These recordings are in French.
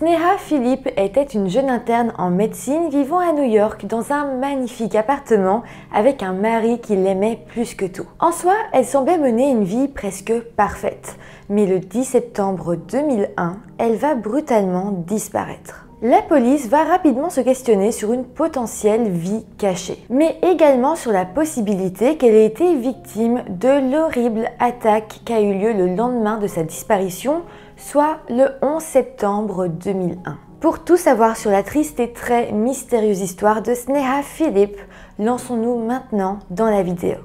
Sneha Philippe était une jeune interne en médecine vivant à New York dans un magnifique appartement avec un mari qui l'aimait plus que tout. En soi, elle semblait mener une vie presque parfaite. Mais le 10 septembre 2001, elle va brutalement disparaître. La police va rapidement se questionner sur une potentielle vie cachée, mais également sur la possibilité qu'elle ait été victime de l'horrible attaque qui a eu lieu le lendemain de sa disparition, soit le 11 septembre 2001. Pour tout savoir sur la triste et très mystérieuse histoire de Sneha Philippe, lançons-nous maintenant dans la vidéo.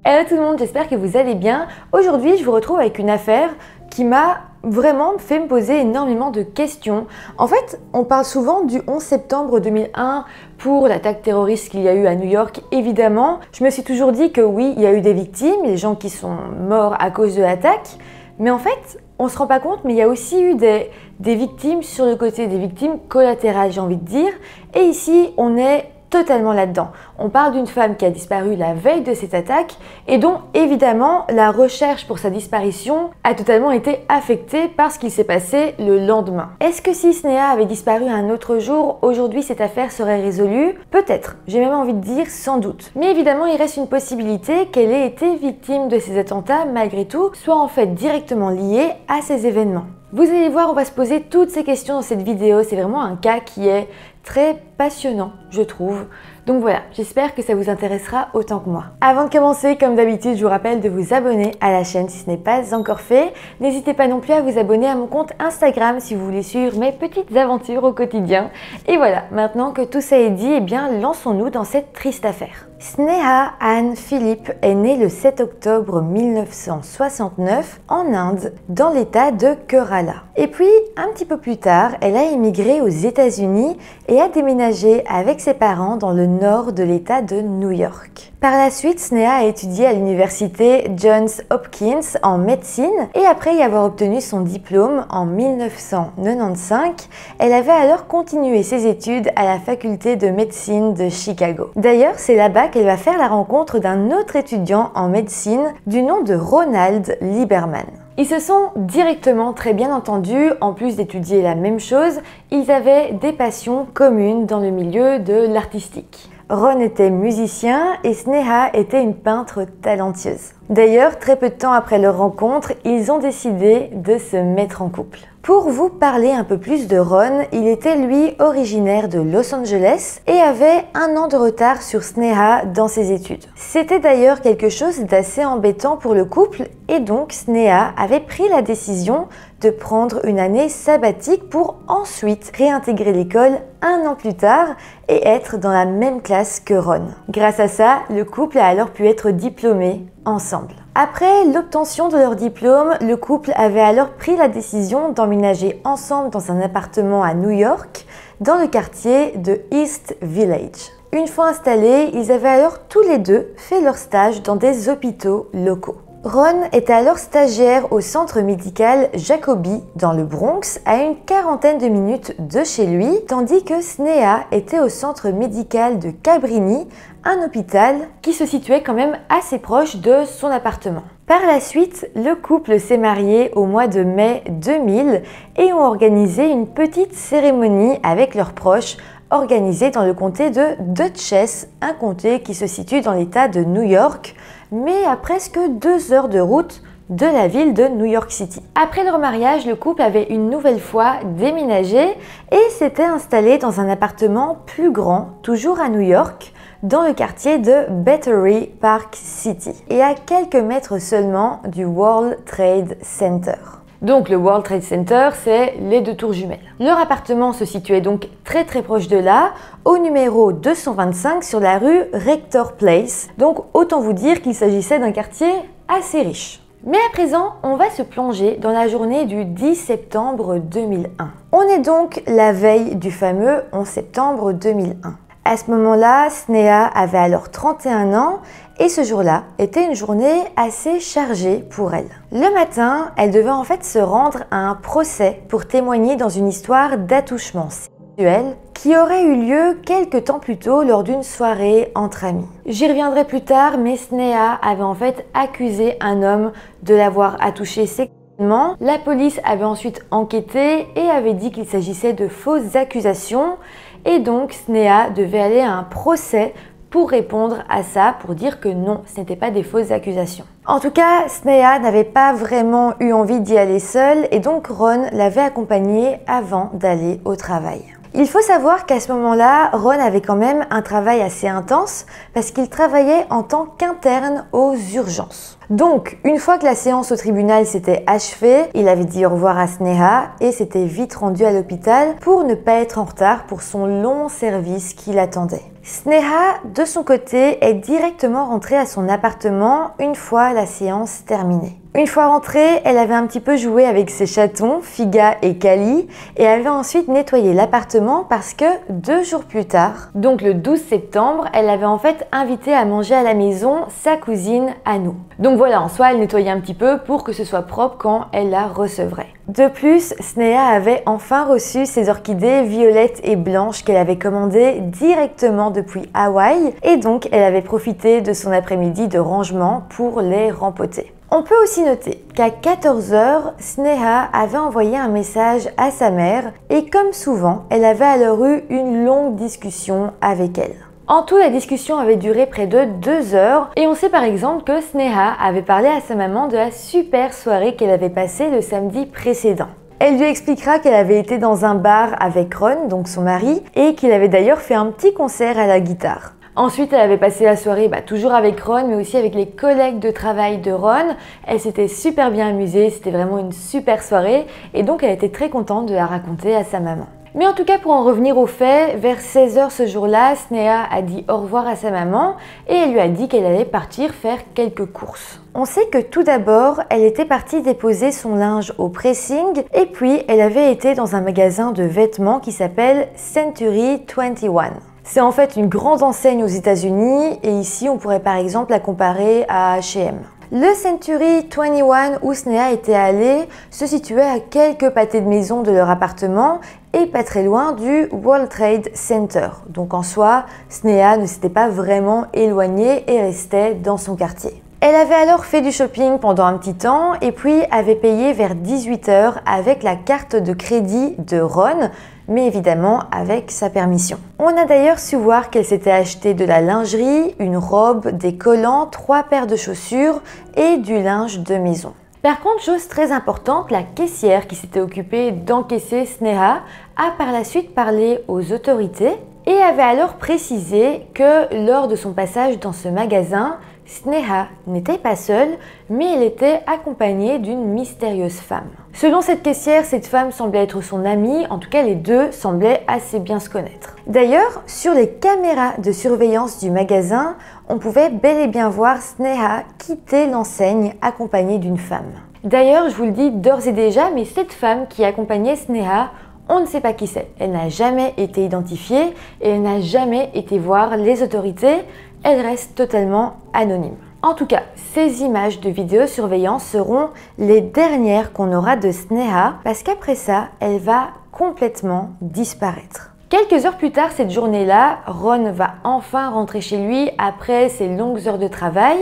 Hello tout le monde, j'espère que vous allez bien. Aujourd'hui, je vous retrouve avec une affaire qui m'a vraiment fait me poser énormément de questions. En fait, on parle souvent du 11 septembre 2001 pour l'attaque terroriste qu'il y a eu à New York, évidemment. Je me suis toujours dit que oui, il y a eu des victimes, des gens qui sont morts à cause de l'attaque. Mais en fait, on ne se rend pas compte, mais il y a aussi eu des victimes sur le côté, des victimes collatérales, j'ai envie de dire. Et ici, on est totalement là-dedans. On parle d'une femme qui a disparu la veille de cette attaque et dont évidemment la recherche pour sa disparition a totalement été affectée par ce qui s'est passé le lendemain. Est-ce que si Sneha avait disparu un autre jour, aujourd'hui cette affaire serait résolue? Peut-être, j'ai même envie de dire sans doute. Mais évidemment il reste une possibilité qu'elle ait été victime de ces attentats malgré tout, soit en fait directement liée à ces événements. Vous allez voir, on va se poser toutes ces questions dans cette vidéo, c'est vraiment un cas qui est très passionnant, je trouve. Donc voilà, j'espère que ça vous intéressera autant que moi. Avant de commencer, comme d'habitude, je vous rappelle de vous abonner à la chaîne si ce n'est pas encore fait. N'hésitez pas non plus à vous abonner à mon compte Instagram si vous voulez suivre mes petites aventures au quotidien. Et voilà, maintenant que tout ça est dit, eh bien lançons-nous dans cette triste affaire. Sneha Ann Philippe est née le 7 octobre 1969 en Inde, dans l'état de Kerala. Et puis, un petit peu plus tard, elle a émigré aux États-Unis et a déménagé avec ses parents dans le nord de l'état de New York. Par la suite, Sneha a étudié à l'université Johns Hopkins en médecine et après y avoir obtenu son diplôme en 1995, elle avait alors continué ses études à la faculté de médecine de Chicago. D'ailleurs, c'est là-bas qu'elle va faire la rencontre d'un autre étudiant en médecine du nom de Ronald Lieberman. Ils se sont directement très bien entendus, en plus d'étudier la même chose, ils avaient des passions communes dans le milieu de l'artistique. Ron était musicien et Sneha était une peintre talentueuse. D'ailleurs, très peu de temps après leur rencontre, ils ont décidé de se mettre en couple. Pour vous parler un peu plus de Ron, il était lui originaire de Los Angeles et avait un an de retard sur Sneha dans ses études. C'était d'ailleurs quelque chose d'assez embêtant pour le couple et donc Sneha avait pris la décision de prendre une année sabbatique pour ensuite réintégrer l'école un an plus tard et être dans la même classe que Ron. Grâce à ça, le couple a alors pu être diplômé ensemble. Après l'obtention de leur diplôme, le couple avait alors pris la décision d'emménager ensemble dans un appartement à New York, dans le quartier de East Village. Une fois installés, ils avaient alors tous les deux fait leur stage dans des hôpitaux locaux. Ron était alors stagiaire au centre médical Jacobi dans le Bronx, à une quarantaine de minutes de chez lui, tandis que Sneha était au centre médical de Cabrini, un hôpital qui se situait quand même assez proche de son appartement. Par la suite, le couple s'est marié au mois de mai 2000 et ont organisé une petite cérémonie avec leurs proches, organisée dans le comté de Dutchess, un comté qui se situe dans l'état de New York, mais à presque 2 heures de route de la ville de New York City. Après leur mariage, le couple avait une nouvelle fois déménagé et s'était installé dans un appartement plus grand, toujours à New York, dans le quartier de Battery Park City, et à quelques mètres seulement du World Trade Center. Donc le World Trade Center, c'est les 2 tours jumelles. Leur appartement se situait donc très proche de là, au numéro 225 sur la rue Rector Place. Donc autant vous dire qu'il s'agissait d'un quartier assez riche. Mais à présent, on va se plonger dans la journée du 10 septembre 2001. On est donc la veille du fameux 11 septembre 2001. À ce moment-là, Sneha avait alors 31 ans et ce jour-là était une journée assez chargée pour elle. Le matin, elle devait en fait se rendre à un procès pour témoigner dans une histoire d'attouchement sexuel qui aurait eu lieu quelques temps plus tôt lors d'une soirée entre amis. J'y reviendrai plus tard, mais Sneha avait en fait accusé un homme de l'avoir attouchée sexuellement. La police avait ensuite enquêté et avait dit qu'il s'agissait de fausses accusations et donc Sneha devait aller à un procès pour répondre à ça, pour dire que non, ce n'était pas des fausses accusations. En tout cas, Sneha n'avait pas vraiment eu envie d'y aller seule et donc Ron l'avait accompagnée avant d'aller au travail. Il faut savoir qu'à ce moment-là, Ron avait quand même un travail assez intense parce qu'il travaillait en tant qu'interne aux urgences. Donc, une fois que la séance au tribunal s'était achevée, il avait dit au revoir à Sneha et s'était vite rendu à l'hôpital pour ne pas être en retard pour son long service qui l'attendait. Sneha, de son côté, est directement rentrée à son appartement une fois la séance terminée. Une fois rentrée, elle avait un petit peu joué avec ses chatons, Figa et Kali, et avait ensuite nettoyé l'appartement parce que 2 jours plus tard, donc le 12 septembre, elle avait en fait invité à manger à la maison sa cousine Anu. Donc voilà, en soi, elle nettoyait un petit peu pour que ce soit propre quand elle la recevrait. De plus, Sneha avait enfin reçu ses orchidées violettes et blanches qu'elle avait commandées directement depuis Hawaï, et donc elle avait profité de son après-midi de rangement pour les rempoter. On peut aussi noter qu'à 14 h, Sneha avait envoyé un message à sa mère et comme souvent, elle avait alors eu une longue discussion avec elle. En tout, la discussion avait duré près de 2 heures et on sait par exemple que Sneha avait parlé à sa maman de la super soirée qu'elle avait passée le samedi précédent. Elle lui expliquera qu'elle avait été dans un bar avec Ron, donc son mari, et qu'il avait d'ailleurs fait un petit concert à la guitare. Ensuite, elle avait passé la soirée toujours avec Ron, mais aussi avec les collègues de travail de Ron. Elle s'était super bien amusée, c'était vraiment une super soirée et donc elle était très contente de la raconter à sa maman. Mais en tout cas, pour en revenir aux faits, vers 16 h ce jour-là, Sneha a dit au revoir à sa maman et elle lui a dit qu'elle allait partir faire quelques courses. On sait que tout d'abord, elle était partie déposer son linge au pressing et puis elle avait été dans un magasin de vêtements qui s'appelle Century 21. C'est en fait une grande enseigne aux États-Unis et ici on pourrait par exemple la comparer à H&M. Le Century 21 où Sneha était allée se situait à quelques pâtés de maison de leur appartement et pas très loin du World Trade Center. Donc en soi, Sneha ne s'était pas vraiment éloignée et restait dans son quartier. Elle avait alors fait du shopping pendant un petit temps et puis avait payé vers 18 h avec la carte de crédit de Ron, mais évidemment avec sa permission. On a d'ailleurs su voir qu'elle s'était acheté de la lingerie, une robe, des collants, 3 paires de chaussures et du linge de maison. Par contre, chose très importante, la caissière qui s'était occupée d'encaisser Sneha a par la suite parlé aux autorités et avait alors précisé que lors de son passage dans ce magasin, Sneha n'était pas seule, mais elle était accompagnée d'une mystérieuse femme. Selon cette caissière, cette femme semblait être son amie, en tout cas les deux semblaient assez bien se connaître. D'ailleurs, sur les caméras de surveillance du magasin, on pouvait bel et bien voir Sneha quitter l'enseigne accompagnée d'une femme. D'ailleurs, je vous le dis d'ores et déjà, mais cette femme qui accompagnait Sneha, on ne sait pas qui c'est. Elle n'a jamais été identifiée et elle n'a jamais été voir les autorités. Elle reste totalement anonyme. En tout cas, ces images de vidéosurveillance seront les dernières qu'on aura de Sneha parce qu'après ça, elle va complètement disparaître. Quelques heures plus tard cette journée-là, Ron va enfin rentrer chez lui après ses longues heures de travail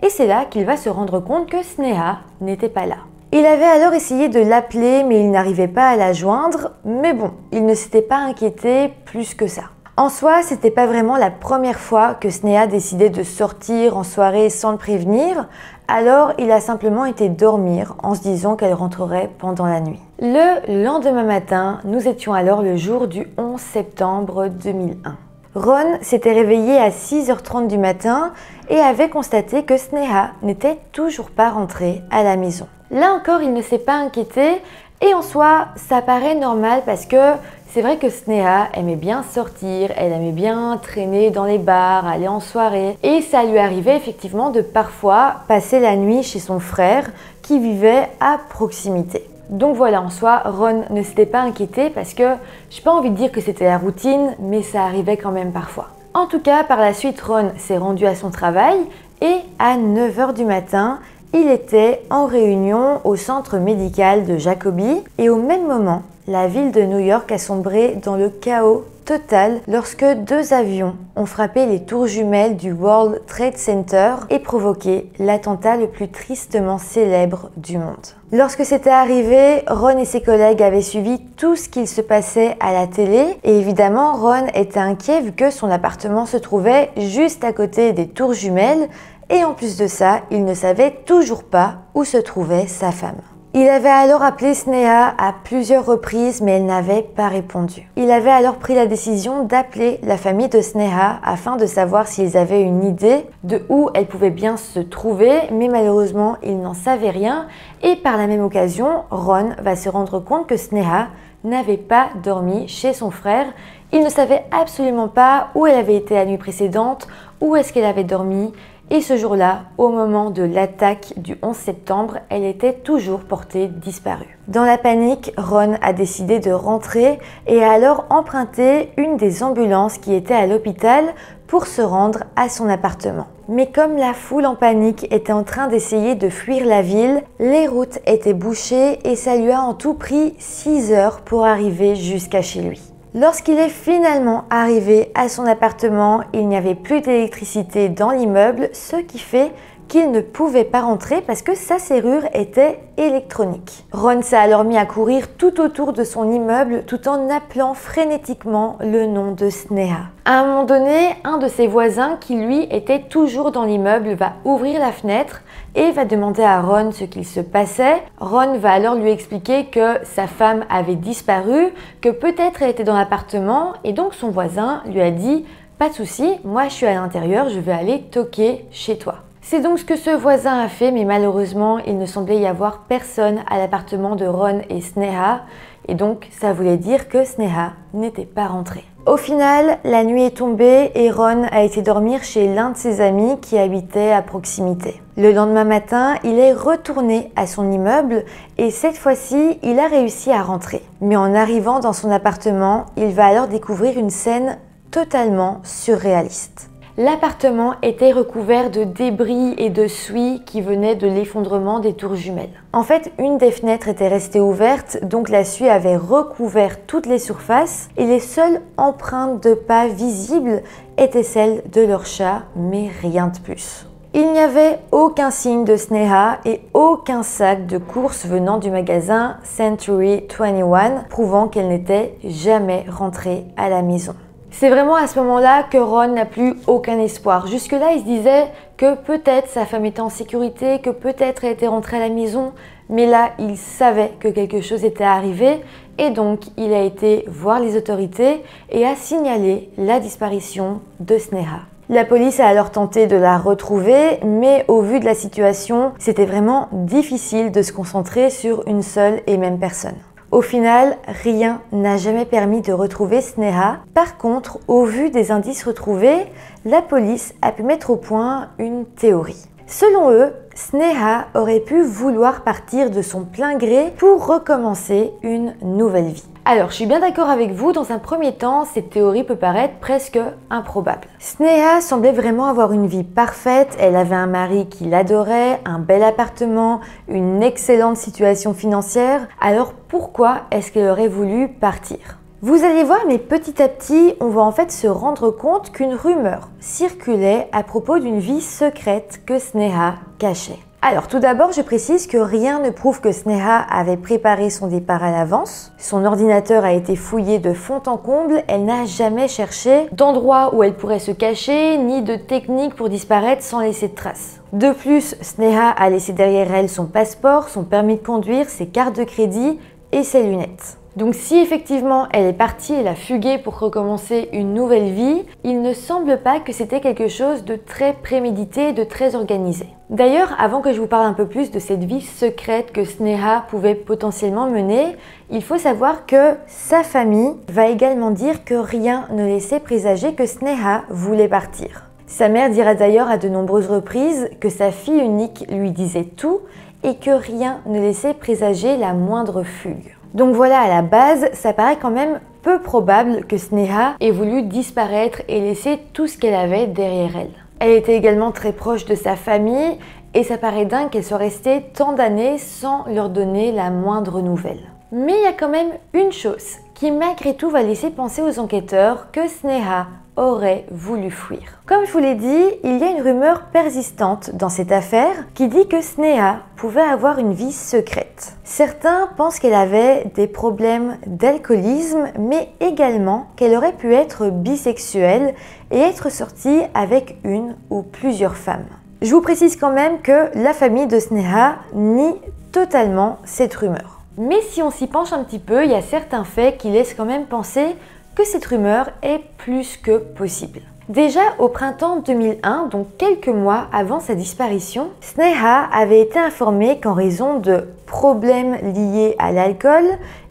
et c'est là qu'il va se rendre compte que Sneha n'était pas là. Il avait alors essayé de l'appeler mais il n'arrivait pas à la joindre, mais bon, il ne s'était pas inquiété plus que ça. En soi, c'était pas vraiment la première fois que Sneha décidait de sortir en soirée sans le prévenir, alors il a simplement été dormir en se disant qu'elle rentrerait pendant la nuit. Le lendemain matin, nous étions alors le jour du 11 septembre 2001. Ron s'était réveillé à 6 h 30 du matin et avait constaté que Sneha n'était toujours pas rentrée à la maison. Là encore, il ne s'est pas inquiété et en soi, ça paraît normal parce que c'est vrai que Sneha aimait bien sortir, elle aimait bien traîner dans les bars, aller en soirée et ça lui arrivait effectivement de parfois passer la nuit chez son frère qui vivait à proximité. Donc voilà, en soi, Ron ne s'était pas inquiété parce que j'ai pas envie de dire que c'était la routine, mais ça arrivait quand même parfois. En tout cas, par la suite, Ron s'est rendu à son travail et à 9 h du matin, il était en réunion au centre médical de Jacobi et au même moment, la ville de New York a sombré dans le chaos total lorsque 2 avions ont frappé les tours jumelles du World Trade Center et provoqué l'attentat le plus tristement célèbre du monde. Lorsque c'était arrivé, Ron et ses collègues avaient suivi tout ce qu'il se passait à la télé et évidemment Ron était inquiet vu que son appartement se trouvait juste à côté des tours jumelles et en plus de ça, il ne savait toujours pas où se trouvait sa femme. Il avait alors appelé Sneha à plusieurs reprises mais elle n'avait pas répondu. Il avait alors pris la décision d'appeler la famille de Sneha afin de savoir s'ils avaient une idée de où elle pouvait bien se trouver, mais malheureusement ils n'en savaient rien et par la même occasion, Ron va se rendre compte que Sneha n'avait pas dormi chez son frère. Il ne savait absolument pas où elle avait été la nuit précédente, où est-ce qu'elle avait dormi. Et ce jour-là, au moment de l'attaque du 11 septembre, elle était toujours portée disparue. Dans la panique, Ron a décidé de rentrer et a alors emprunté une des ambulances qui était à l'hôpital pour se rendre à son appartement. Mais comme la foule en panique était en train d'essayer de fuir la ville, les routes étaient bouchées et ça lui a en tout pris 6 heures pour arriver jusqu'à chez lui. Lorsqu'il est finalement arrivé à son appartement, il n'y avait plus d'électricité dans l'immeuble, ce qui fait qu'il ne pouvait pas rentrer parce que sa serrure était électronique. Ron s'est alors mis à courir tout autour de son immeuble tout en appelant frénétiquement le nom de Sneha. À un moment donné, un de ses voisins qui lui était toujours dans l'immeuble va ouvrir la fenêtre et va demander à Ron ce qu'il se passait. Ron va alors lui expliquer que sa femme avait disparu, que peut-être elle était dans l'appartement et donc son voisin lui a dit « Pas de souci, moi je suis à l'intérieur, je vais aller toquer chez toi ». C'est donc ce que ce voisin a fait, mais malheureusement, il ne semblait y avoir personne à l'appartement de Ron et Sneha, et donc ça voulait dire que Sneha n'était pas rentrée. Au final, la nuit est tombée et Ron a été dormir chez l'un de ses amis qui habitait à proximité. Le lendemain matin, il est retourné à son immeuble et cette fois-ci, il a réussi à rentrer. Mais en arrivant dans son appartement, il va alors découvrir une scène totalement surréaliste. L'appartement était recouvert de débris et de suie qui venaient de l'effondrement des tours jumelles. En fait, une des fenêtres était restée ouverte, donc la suie avait recouvert toutes les surfaces et les seules empreintes de pas visibles étaient celles de leur chat, mais rien de plus. Il n'y avait aucun signe de Sneha et aucun sac de courses venant du magasin Century 21 prouvant qu'elle n'était jamais rentrée à la maison. C'est vraiment à ce moment-là que Ron n'a plus aucun espoir. Jusque-là, il se disait que peut-être sa femme était en sécurité, que peut-être elle était rentrée à la maison, mais là, il savait que quelque chose était arrivé et donc il a été voir les autorités et a signalé la disparition de Sneha. La police a alors tenté de la retrouver, mais au vu de la situation, c'était vraiment difficile de se concentrer sur une seule et même personne. Au final, rien n'a jamais permis de retrouver Sneha. Par contre, au vu des indices retrouvés, la police a pu mettre au point une théorie. Selon eux, Sneha aurait pu vouloir partir de son plein gré pour recommencer une nouvelle vie. Alors, je suis bien d'accord avec vous, dans un premier temps, cette théorie peut paraître presque improbable. Sneha semblait vraiment avoir une vie parfaite, elle avait un mari qui l'adorait, un bel appartement, une excellente situation financière, alors pourquoi est-ce qu'elle aurait voulu partir ? Vous allez voir, mais petit à petit, on va en fait se rendre compte qu'une rumeur circulait à propos d'une vie secrète que Sneha cachait. Alors tout d'abord, je précise que rien ne prouve que Sneha avait préparé son départ à l'avance. Son ordinateur a été fouillé de fond en comble, elle n'a jamais cherché d'endroit où elle pourrait se cacher, ni de technique pour disparaître sans laisser de traces. De plus, Sneha a laissé derrière elle son passeport, son permis de conduire, ses cartes de crédit et ses lunettes. Donc si effectivement elle est partie, elle a fugué pour recommencer une nouvelle vie, il ne semble pas que c'était quelque chose de très prémédité, de très organisé. D'ailleurs, avant que je vous parle un peu plus de cette vie secrète que Sneha pouvait potentiellement mener, il faut savoir que sa famille va également dire que rien ne laissait présager que Sneha voulait partir. Sa mère dira d'ailleurs à de nombreuses reprises que sa fille unique lui disait tout et que rien ne laissait présager la moindre fugue. Donc voilà, à la base, ça paraît quand même peu probable que Sneha ait voulu disparaître et laisser tout ce qu'elle avait derrière elle. Elle était également très proche de sa famille et ça paraît dingue qu'elle soit restée tant d'années sans leur donner la moindre nouvelle. Mais il y a quand même une chose qui malgré tout va laisser penser aux enquêteurs que Sneha aurait voulu fuir. Comme je vous l'ai dit, il y a une rumeur persistante dans cette affaire qui dit que Sneha pouvait avoir une vie secrète. Certains pensent qu'elle avait des problèmes d'alcoolisme, mais également qu'elle aurait pu être bisexuelle et être sortie avec une ou plusieurs femmes. Je vous précise quand même que la famille de Sneha nie totalement cette rumeur. Mais si on s'y penche un petit peu, il y a certains faits qui laissent quand même penser que cette rumeur est plus que possible. Déjà au printemps 2001, donc quelques mois avant sa disparition, Sneha avait été informée qu'en raison de problèmes liés à l'alcool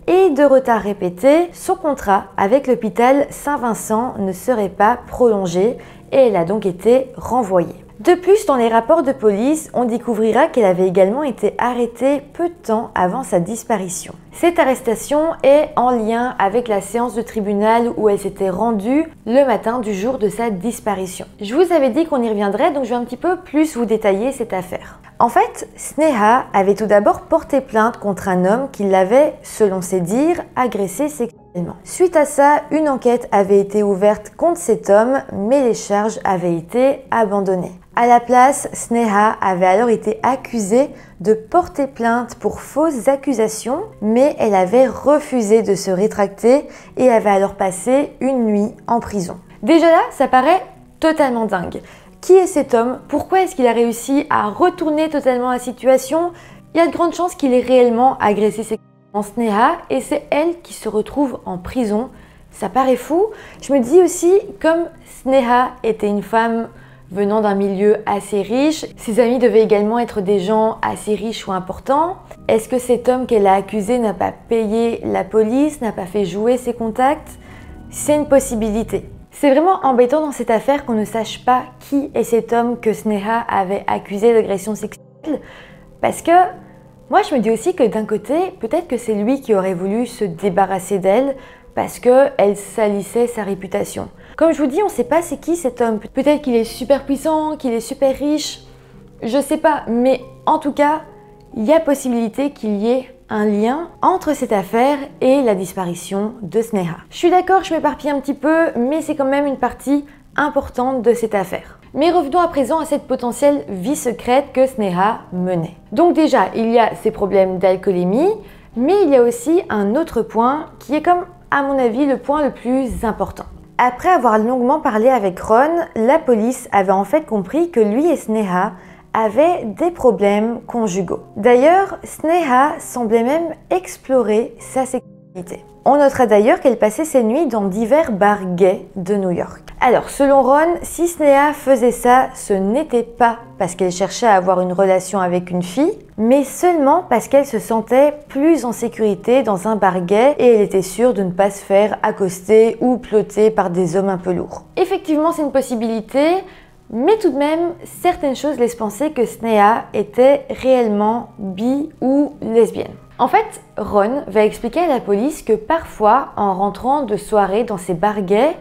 et de retards répétés, son contrat avec l'hôpital Saint-Vincent ne serait pas prolongé et elle a donc été renvoyée. De plus, dans les rapports de police, on découvrira qu'elle avait également été arrêtée peu de temps avant sa disparition. Cette arrestation est en lien avec la séance de tribunal où elle s'était rendue le matin du jour de sa disparition. Je vous avais dit qu'on y reviendrait, donc je vais un petit peu plus vous détailler cette affaire. En fait, Sneha avait tout d'abord porté plainte contre un homme qui l'avait, selon ses dires, agressé sexuellement. Suite à ça, une enquête avait été ouverte contre cet homme, mais les charges avaient été abandonnées. À la place, Sneha avait alors été accusée de porter plainte pour fausses accusations, mais elle avait refusé de se rétracter et avait alors passé une nuit en prison. Déjà là, ça paraît totalement dingue. Qui est cet homme? Pourquoi est-ce qu'il a réussi à retourner totalement la situation? Il y a de grandes chances qu'il ait réellement agressé sexuellement Sneha et c'est elle qui se retrouve en prison. Ça paraît fou. Je me dis aussi, comme Sneha était une femme venant d'un milieu assez riche, ses amis devaient également être des gens assez riches ou importants. Est-ce que cet homme qu'elle a accusé n'a pas payé la police, n'a pas fait jouer ses contacts? C'est une possibilité. C'est vraiment embêtant dans cette affaire qu'on ne sache pas qui est cet homme que Sneha avait accusé d'agression sexuelle, parce que moi je me dis aussi que d'un côté, peut-être que c'est lui qui aurait voulu se débarrasser d'elle parce qu'elle salissait sa réputation. Comme je vous dis, on ne sait pas c'est qui cet homme. Peut-être qu'il est super puissant, qu'il est super riche, je sais pas, mais en tout cas, il y a possibilité qu'il y ait un lien entre cette affaire et la disparition de Sneha. Je suis d'accord, je m'éparpille un petit peu, mais c'est quand même une partie importante de cette affaire. Mais revenons à présent à cette potentielle vie secrète que Sneha menait. Donc déjà, il y a ces problèmes d'alcoolémie, mais il y a aussi un autre point qui est comme, à mon avis, le point le plus important. Après avoir longuement parlé avec Ron, la police avait en fait compris que lui et Sneha avaient des problèmes conjugaux. D'ailleurs, Sneha semblait même explorer sa sexualité. On notera d'ailleurs qu'elle passait ses nuits dans divers bars gays de New York. Alors, selon Ron, si Sneha faisait ça, ce n'était pas parce qu'elle cherchait à avoir une relation avec une fille, mais seulement parce qu'elle se sentait plus en sécurité dans un bar gay et elle était sûre de ne pas se faire accoster ou ploter par des hommes un peu lourds. Effectivement, c'est une possibilité, mais tout de même, certaines choses laissent penser que Sneha était réellement bi ou lesbienne. En fait, Ron va expliquer à la police que parfois, en rentrant de soirée dans ces bars gays,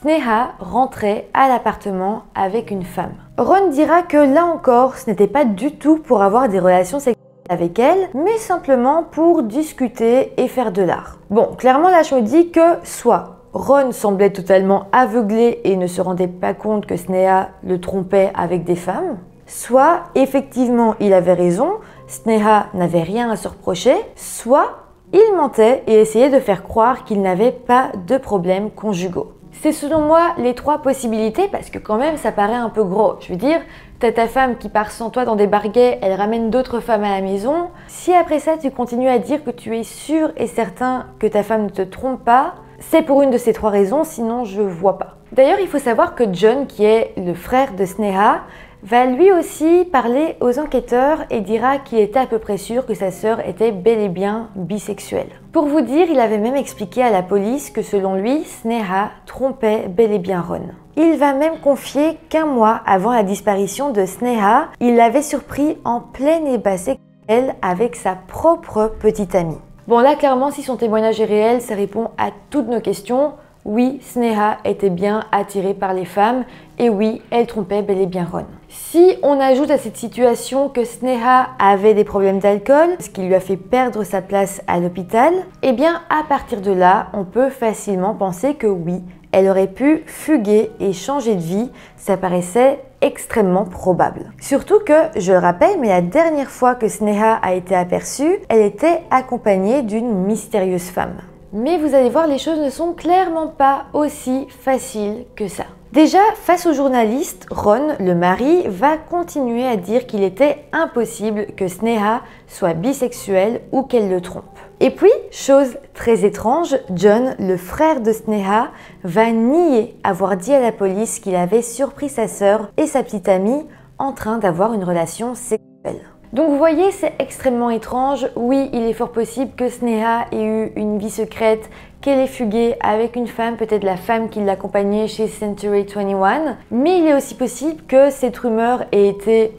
Sneha rentrait à l'appartement avec une femme. Ron dira que là encore, ce n'était pas du tout pour avoir des relations sexuelles avec elle, mais simplement pour discuter et faire de l'art. Bon, clairement là je me dis que soit Ron semblait totalement aveuglé et ne se rendait pas compte que Sneha le trompait avec des femmes, soit effectivement il avait raison, Sneha n'avait rien à se reprocher, soit il mentait et essayait de faire croire qu'il n'avait pas de problèmes conjugaux. C'est selon moi les trois possibilités parce que quand même ça paraît un peu gros. Je veux dire, t'as ta femme qui part sans toi dans des bars gays, elle ramène d'autres femmes à la maison. Si après ça tu continues à dire que tu es sûr et certain que ta femme ne te trompe pas, c'est pour une de ces trois raisons, sinon je vois pas. D'ailleurs, il faut savoir que John, qui est le frère de Sneha, va lui aussi parler aux enquêteurs et dira qu'il était à peu près sûr que sa sœur était bel et bien bisexuelle. Pour vous dire, il avait même expliqué à la police que selon lui, Sneha trompait bel et bien Ron. Il va même confier qu'un mois avant la disparition de Sneha, il l'avait surpris en plein ébat sexuel avec sa propre petite amie. Bon là clairement si son témoignage est réel, ça répond à toutes nos questions. Oui, Sneha était bien attirée par les femmes et oui, elle trompait bel et bien Ron. Si on ajoute à cette situation que Sneha avait des problèmes d'alcool, ce qui lui a fait perdre sa place à l'hôpital, eh bien à partir de là, on peut facilement penser que oui, elle aurait pu fuguer et changer de vie, ça paraissait extrêmement probable. Surtout que, je le rappelle, mais la dernière fois que Sneha a été aperçue, elle était accompagnée d'une mystérieuse femme. Mais vous allez voir, les choses ne sont clairement pas aussi faciles que ça. Déjà, face aux journalistes, Ron, le mari, va continuer à dire qu'il était impossible que Sneha soit bisexuelle ou qu'elle le trompe. Et puis, chose très étrange, John, le frère de Sneha, va nier avoir dit à la police qu'il avait surpris sa sœur et sa petite amie en train d'avoir une relation sexuelle. Donc vous voyez, c'est extrêmement étrange. Oui, il est fort possible que Sneha ait eu une vie secrète, qu'elle ait fugué avec une femme, peut-être la femme qui l'accompagnait chez Century 21, mais il est aussi possible que cette rumeur ait été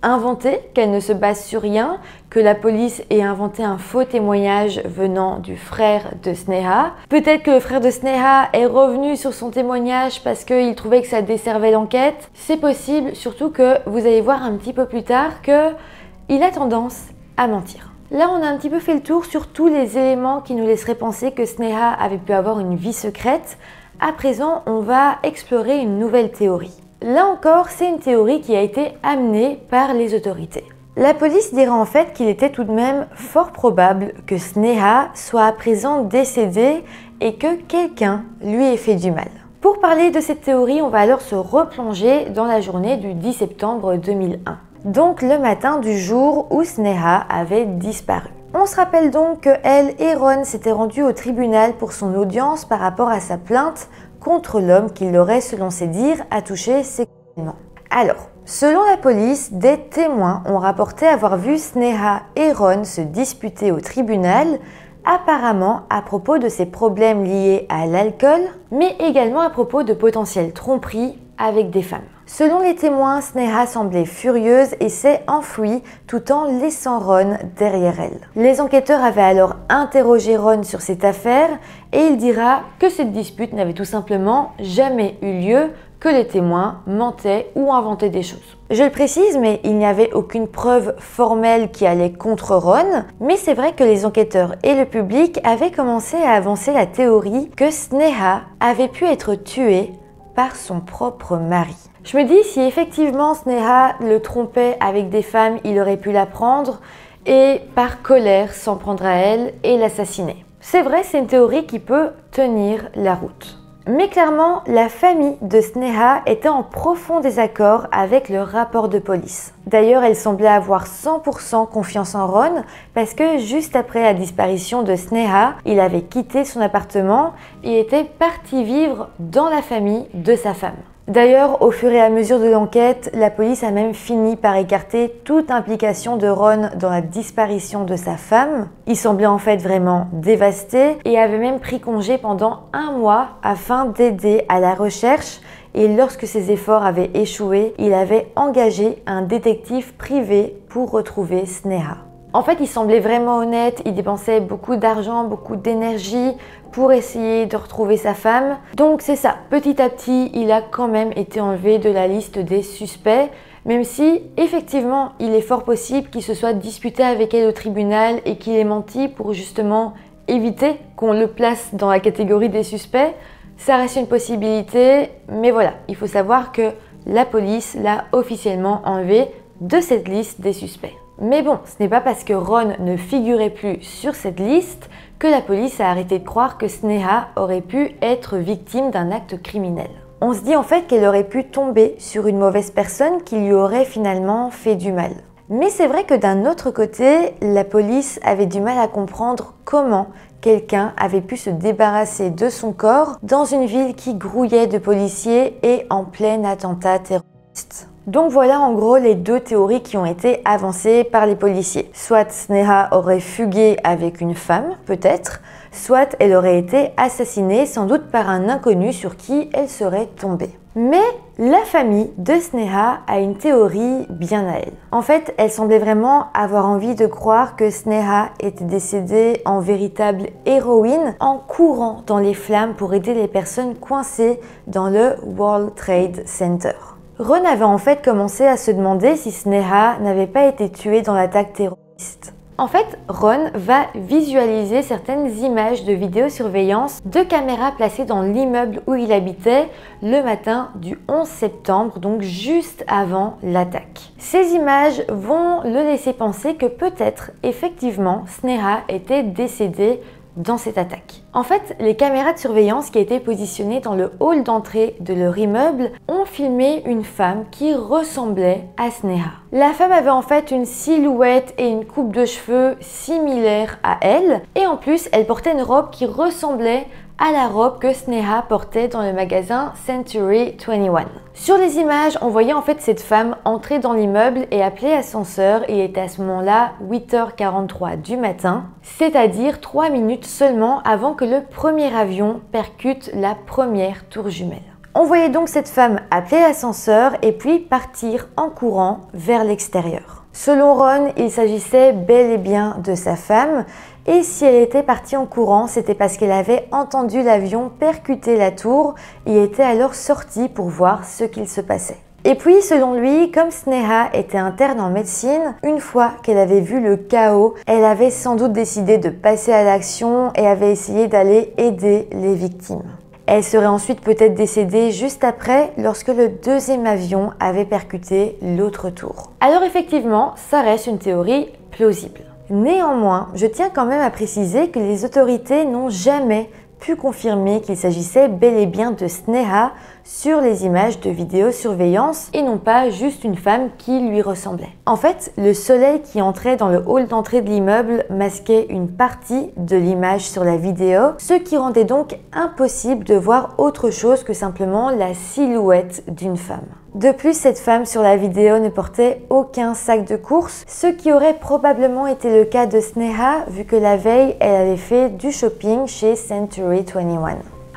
inventée, qu'elle ne se base sur rien, que la police ait inventé un faux témoignage venant du frère de Sneha. Peut-être que le frère de Sneha est revenu sur son témoignage parce qu'il trouvait que ça desservait l'enquête. C'est possible, surtout que vous allez voir un petit peu plus tard qu'il a tendance à mentir. Là, on a un petit peu fait le tour sur tous les éléments qui nous laisseraient penser que Sneha avait pu avoir une vie secrète. À présent, on va explorer une nouvelle théorie. Là encore, c'est une théorie qui a été amenée par les autorités. La police dira en fait qu'il était tout de même fort probable que Sneha soit à présent décédée et que quelqu'un lui ait fait du mal. Pour parler de cette théorie, on va alors se replonger dans la journée du 10 septembre 2001. Donc le matin du jour où Sneha avait disparu. On se rappelle donc que elle et Ron s'étaient rendus au tribunal pour son audience par rapport à sa plainte contre l'homme qui l'aurait, selon ses dires, touché sexuellement. Alors, selon la police, des témoins ont rapporté avoir vu Sneha et Ron se disputer au tribunal, apparemment à propos de ses problèmes liés à l'alcool, mais également à propos de potentielles tromperies avec des femmes. Selon les témoins, Sneha semblait furieuse et s'est enfuie tout en laissant Ron derrière elle. Les enquêteurs avaient alors interrogé Ron sur cette affaire et il dira que cette dispute n'avait tout simplement jamais eu lieu, que les témoins mentaient ou inventaient des choses. Je le précise, mais il n'y avait aucune preuve formelle qui allait contre Ron, mais c'est vrai que les enquêteurs et le public avaient commencé à avancer la théorie que Sneha avait pu être tuée par son propre mari. Je me dis, si effectivement Sneha le trompait avec des femmes, il aurait pu la prendre et par colère s'en prendre à elle et l'assassiner. C'est vrai, c'est une théorie qui peut tenir la route. Mais clairement, la famille de Sneha était en profond désaccord avec le rapport de police. D'ailleurs, elle semblait avoir 100% confiance en Ron parce que juste après la disparition de Sneha, il avait quitté son appartement et était parti vivre dans la famille de sa femme. D'ailleurs, au fur et à mesure de l'enquête, la police a même fini par écarter toute implication de Ron dans la disparition de sa femme. Il semblait en fait vraiment dévasté et avait même pris congé pendant 1 mois afin d'aider à la recherche. Et lorsque ses efforts avaient échoué, il avait engagé un détective privé pour retrouver Sneha. En fait, il semblait vraiment honnête, il dépensait beaucoup d'argent, beaucoup d'énergie pour essayer de retrouver sa femme. Donc c'est ça, petit à petit, il a quand même été enlevé de la liste des suspects, même si effectivement, il est fort possible qu'il se soit disputé avec elle au tribunal et qu'il ait menti pour justement éviter qu'on le place dans la catégorie des suspects. Ça reste une possibilité, mais voilà, il faut savoir que la police l'a officiellement enlevé de cette liste des suspects. Mais bon, ce n'est pas parce que Ron ne figurait plus sur cette liste que la police a arrêté de croire que Sneha aurait pu être victime d'un acte criminel. On se dit en fait qu'elle aurait pu tomber sur une mauvaise personne qui lui aurait finalement fait du mal. Mais c'est vrai que d'un autre côté, la police avait du mal à comprendre comment quelqu'un avait pu se débarrasser de son corps dans une ville qui grouillait de policiers et en plein attentat terroriste. Donc voilà en gros les deux théories qui ont été avancées par les policiers. Soit Sneha aurait fugué avec une femme, peut-être, soit elle aurait été assassinée, sans doute par un inconnu sur qui elle serait tombée. Mais la famille de Sneha a une théorie bien à elle. En fait, elle semblait vraiment avoir envie de croire que Sneha était décédée en véritable héroïne en courant dans les flammes pour aider les personnes coincées dans le World Trade Center. Ron avait en fait commencé à se demander si Sneha n'avait pas été tuée dans l'attaque terroriste. En fait, Ron va visualiser certaines images de vidéosurveillance de caméras placées dans l'immeuble où il habitait le matin du 11 septembre, donc juste avant l'attaque. Ces images vont le laisser penser que peut-être, effectivement, Sneha était décédée dans cette attaque. En fait, les caméras de surveillance qui étaient positionnées dans le hall d'entrée de leur immeuble ont filmé une femme qui ressemblait à Sneha. La femme avait en fait une silhouette et une coupe de cheveux similaires à elle, et en plus, elle portait une robe qui ressemblait à la robe que Sneha portait dans le magasin Century 21. Sur les images, on voyait en fait cette femme entrer dans l'immeuble et appeler ascenseur. Il était à ce moment-là 8h43 du matin, c'est-à-dire 3 minutes seulement avant que le premier avion percute la première tour jumelle. On voyait donc cette femme appeler l'ascenseur et puis partir en courant vers l'extérieur. Selon Ron, il s'agissait bel et bien de sa femme, et si elle était partie en courant, c'était parce qu'elle avait entendu l'avion percuter la tour et était alors sortie pour voir ce qu'il se passait. Et puis, selon lui, comme Sneha était interne en médecine, une fois qu'elle avait vu le chaos, elle avait sans doute décidé de passer à l'action et avait essayé d'aller aider les victimes. Elle serait ensuite peut-être décédée juste après, lorsque le deuxième avion avait percuté l'autre tour. Alors effectivement, ça reste une théorie plausible. Néanmoins, je tiens quand même à préciser que les autorités n'ont jamais pu confirmer qu'il s'agissait bel et bien de Sneha sur les images de vidéosurveillance et non pas juste une femme qui lui ressemblait. En fait, le soleil qui entrait dans le hall d'entrée de l'immeuble masquait une partie de l'image sur la vidéo, ce qui rendait donc impossible de voir autre chose que simplement la silhouette d'une femme. De plus, cette femme sur la vidéo ne portait aucun sac de course, ce qui aurait probablement été le cas de Sneha vu que la veille, elle avait fait du shopping chez Century 21.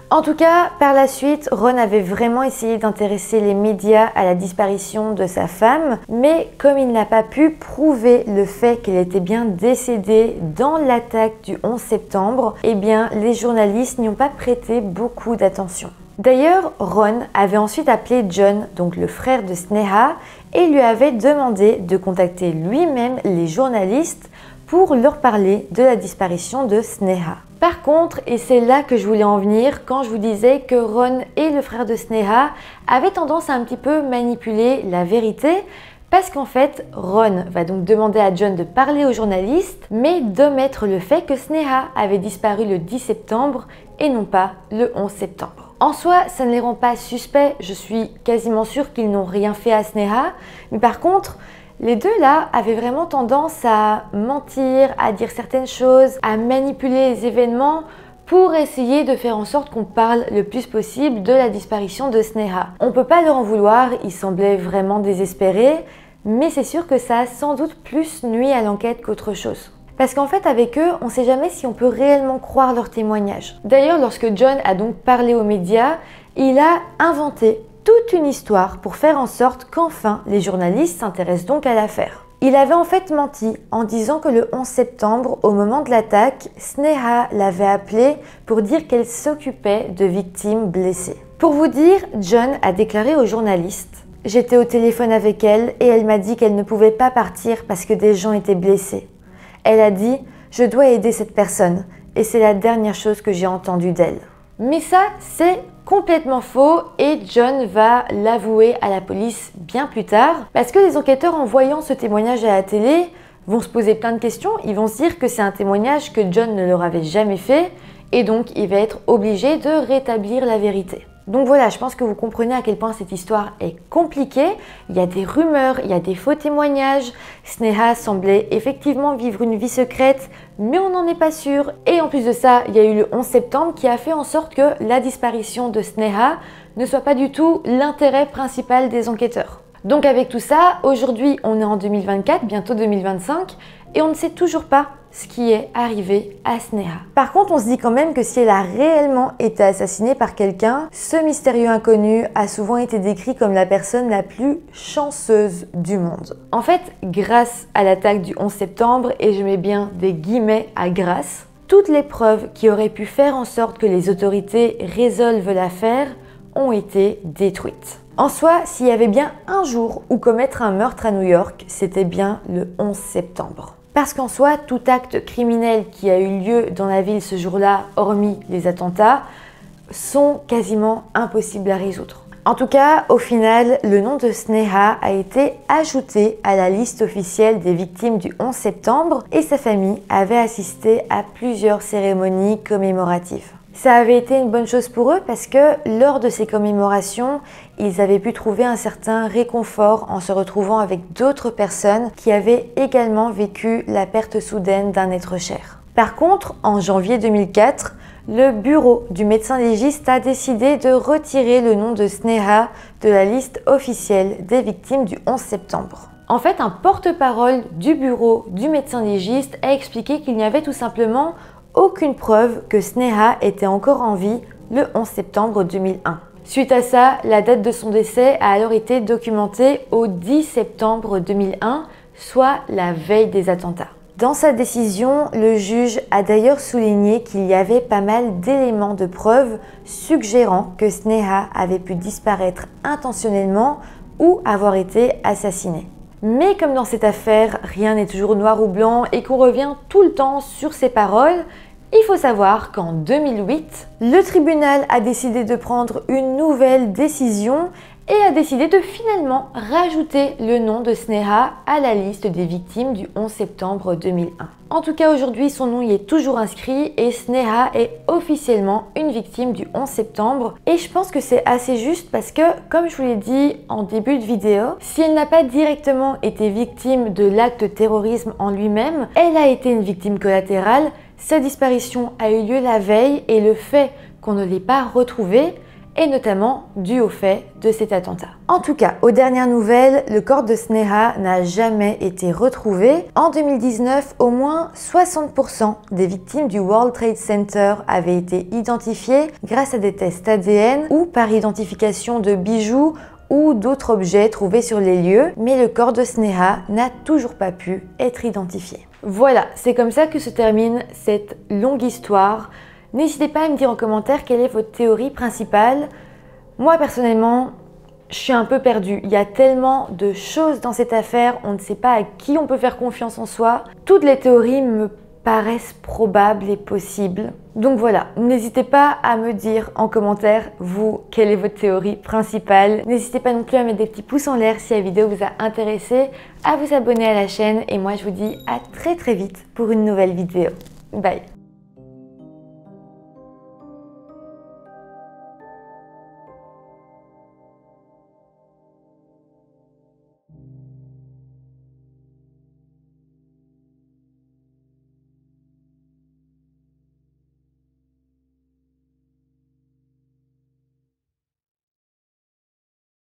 En tout cas, par la suite, Ron avait vraiment essayé d'intéresser les médias à la disparition de sa femme, mais comme il n'a pas pu prouver le fait qu'elle était bien décédée dans l'attaque du 11 septembre, eh bien, les journalistes n'y ont pas prêté beaucoup d'attention. D'ailleurs, Ron avait ensuite appelé John, donc le frère de Sneha, et lui avait demandé de contacter lui-même les journalistes pour leur parler de la disparition de Sneha. Par contre, et c'est là que je voulais en venir, quand je vous disais que Ron et le frère de Sneha avaient tendance à un petit peu manipuler la vérité, parce qu'en fait, Ron va donc demander à John de parler aux journalistes, mais d'omettre le fait que Sneha avait disparu le 10 septembre et non pas le 11 septembre. En soi, ça ne les rend pas suspects, je suis quasiment sûre qu'ils n'ont rien fait à Sneha, mais par contre, les deux là avaient vraiment tendance à mentir, à dire certaines choses, à manipuler les événements pour essayer de faire en sorte qu'on parle le plus possible de la disparition de Sneha. On ne peut pas leur en vouloir, ils semblaient vraiment désespérés, mais c'est sûr que ça a sans doute plus nui à l'enquête qu'autre chose. Parce qu'en fait, avec eux, on ne sait jamais si on peut réellement croire leurs témoignages. D'ailleurs, lorsque John a donc parlé aux médias, il a inventé toute une histoire pour faire en sorte qu'enfin les journalistes s'intéressent donc à l'affaire. Il avait en fait menti en disant que le 11 septembre, au moment de l'attaque, Sneha l'avait appelé pour dire qu'elle s'occupait de victimes blessées. Pour vous dire, John a déclaré aux journalistes « J'étais au téléphone avec elle et elle m'a dit qu'elle ne pouvait pas partir parce que des gens étaient blessés. Elle a dit « Je dois aider cette personne et c'est la dernière chose que j'ai entendue d'elle. » Mais ça, c'est complètement faux et John va l'avouer à la police bien plus tard parce que les enquêteurs, en voyant ce témoignage à la télé, vont se poser plein de questions. Ils vont se dire que c'est un témoignage que John ne leur avait jamais fait et donc il va être obligé de rétablir la vérité. Donc voilà, je pense que vous comprenez à quel point cette histoire est compliquée. Il y a des rumeurs, il y a des faux témoignages. Sneha semblait effectivement vivre une vie secrète, mais on n'en est pas sûr. Et en plus de ça, il y a eu le 11 septembre qui a fait en sorte que la disparition de Sneha ne soit pas du tout l'intérêt principal des enquêteurs. Donc avec tout ça, aujourd'hui on est en 2024, bientôt 2025, et on ne sait toujours pas ce qui est arrivé à Sneha. Par contre, on se dit quand même que si elle a réellement été assassinée par quelqu'un, ce mystérieux inconnu a souvent été décrit comme la personne la plus chanceuse du monde. En fait, grâce à l'attaque du 11 septembre, et je mets bien des guillemets à grâce, toutes les preuves qui auraient pu faire en sorte que les autorités résolvent l'affaire ont été détruites. En soi, s'il y avait bien un jour où commettre un meurtre à New York, c'était bien le 11 septembre. Parce qu'en soi, tout acte criminel qui a eu lieu dans la ville ce jour-là, hormis les attentats, sont quasiment impossibles à résoudre. En tout cas, au final, le nom de Sneha a été ajouté à la liste officielle des victimes du 11 septembre et sa famille avait assisté à plusieurs cérémonies commémoratives. Ça avait été une bonne chose pour eux parce que lors de ces commémorations, ils avaient pu trouver un certain réconfort en se retrouvant avec d'autres personnes qui avaient également vécu la perte soudaine d'un être cher. Par contre, en janvier 2004, le bureau du médecin légiste a décidé de retirer le nom de Sneha de la liste officielle des victimes du 11 septembre. En fait, un porte-parole du bureau du médecin légiste a expliqué qu'il n'y avait tout simplement aucune preuve que Sneha était encore en vie le 11 septembre 2001. Suite à ça, la date de son décès a alors été documentée au 10 septembre 2001, soit la veille des attentats. Dans sa décision, le juge a d'ailleurs souligné qu'il y avait pas mal d'éléments de preuve suggérant que Sneha avait pu disparaître intentionnellement ou avoir été assassinée. Mais comme dans cette affaire, rien n'est toujours noir ou blanc et qu'on revient tout le temps sur ses paroles, il faut savoir qu'en 2008, le tribunal a décidé de prendre une nouvelle décision et a décidé de finalement rajouter le nom de Sneha à la liste des victimes du 11 septembre 2001. En tout cas, aujourd'hui, son nom y est toujours inscrit et Sneha est officiellement une victime du 11 septembre. Et je pense que c'est assez juste parce que, comme je vous l'ai dit en début de vidéo, si elle n'a pas directement été victime de l'acte de terrorisme en lui-même, elle a été une victime collatérale. Sa disparition a eu lieu la veille et le fait qu'on ne l'ait pas retrouvée est notamment dû au fait de cet attentat. En tout cas, aux dernières nouvelles, le corps de Sneha n'a jamais été retrouvé. En 2019, au moins 60% des victimes du World Trade Center avaient été identifiées grâce à des tests ADN ou par identification de bijoux ou d'autres objets trouvés sur les lieux, mais le corps de Sneha n'a toujours pas pu être identifié. Voilà, c'est comme ça que se termine cette longue histoire. N'hésitez pas à me dire en commentaire quelle est votre théorie principale. Moi personnellement, je suis un peu perdue. Il y a tellement de choses dans cette affaire, on ne sait pas à qui on peut faire confiance en soi. Toutes les théories me paraissent probables et possibles. Donc voilà, n'hésitez pas à me dire en commentaire, vous, quelle est votre théorie principale. N'hésitez pas non plus à mettre des petits pouces en l'air si la vidéo vous a intéressé, à vous abonner à la chaîne et moi je vous dis à très vite pour une nouvelle vidéo. Bye!